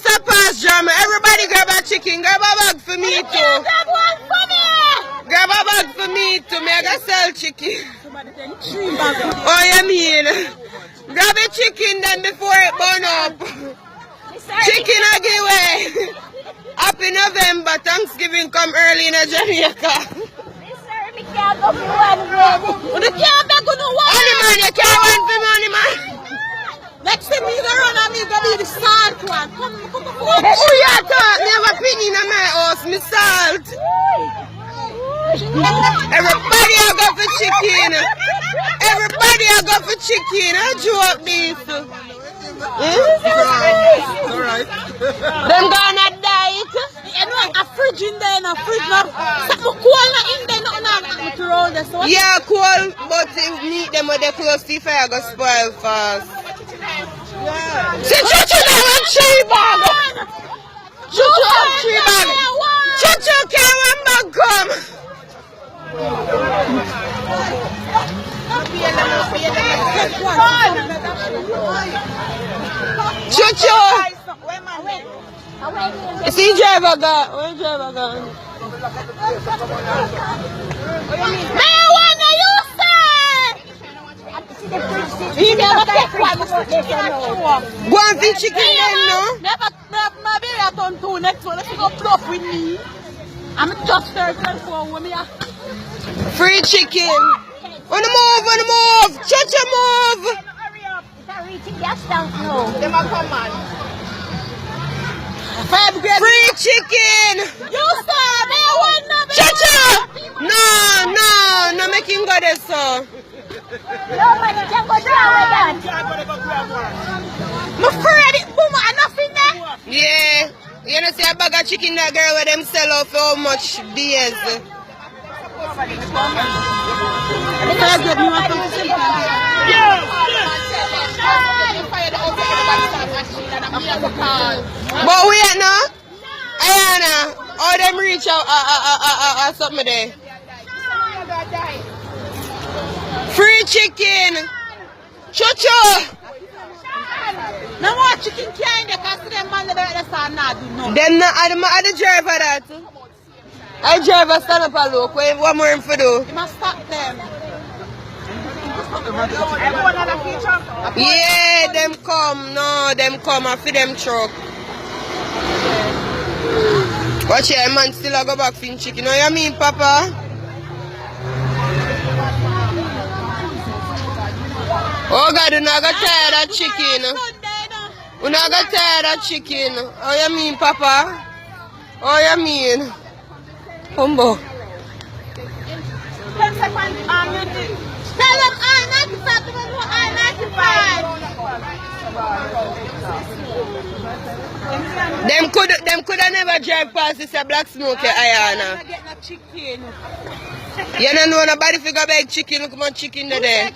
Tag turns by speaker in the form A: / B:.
A: this a pass drama. Everybody grab a chicken. Grab a bag for me too.
B: Grab one for me.
A: Grab a bag for me too. Me I gotta sell chicken. Oh, you mean? Grab a chicken then before it burn up. Chicken a give away. Happy November. Thanksgiving come early in Jamaica.
B: You can't go for one, baby. You can't go for one.
A: Only man, you can't run for money, man.
B: Next time you go run and me go be the salt one. Come.
A: Who you talk? Never penny in my house, me salt. Everybody I go for chicken. Everybody I go for chicken. I joke this.
C: Alright.
A: Them gonna diet.
B: You know, a fridge in there and a fridge now. Something cool in there, nothing to roll this one.
A: Yeah, cool, but you need them when they close to fire, go spoil fast. See, Chuchu now have 3 bags. Chuchu have 3 bags. Chuchu can't one bag come. Chuchu. See driver got. Where driver got?
B: Marijuana, you say?
A: He never take one. Go and feed chicken then, no?
B: Never, maybe I done 2 next one. Let's go bluff with me. I'm just 34 with me.
A: Free chicken. On the move. Chuchu move.
B: Hurry up. If I reach it, gas down. No.
A: Them a come on. Free chicken.
B: You say, marijuana.
A: Chuchu. No, make him go there, so.
B: Nobody can go down with that. I'm afraid it, boom, enough in there.
A: Yeah. You know, see a bag of chicken that girl where them sell out for how much days. But we are now. Ayana, all them reach out something there. Free chicken. Chuchu.
B: No more chicken can because them man that's not do no.
A: Them not are the driver that. I driver stand up a look. What more for do?
B: You must stop them.
A: Yeah, them come. No, them come. I feed them truck. Watch here, man. Still I go back for chicken. Know what you mean, Papa? Oh God, you not got tired of chicken. You not got tired of chicken. Oh, you mean, Papa? Oh, you mean? Humbo.
B: Tell them I-95 to them I-95.
A: Them could have never drive past this black smoke, Ayana. You don't know nobody figure bag chicken. Look at my chicken there.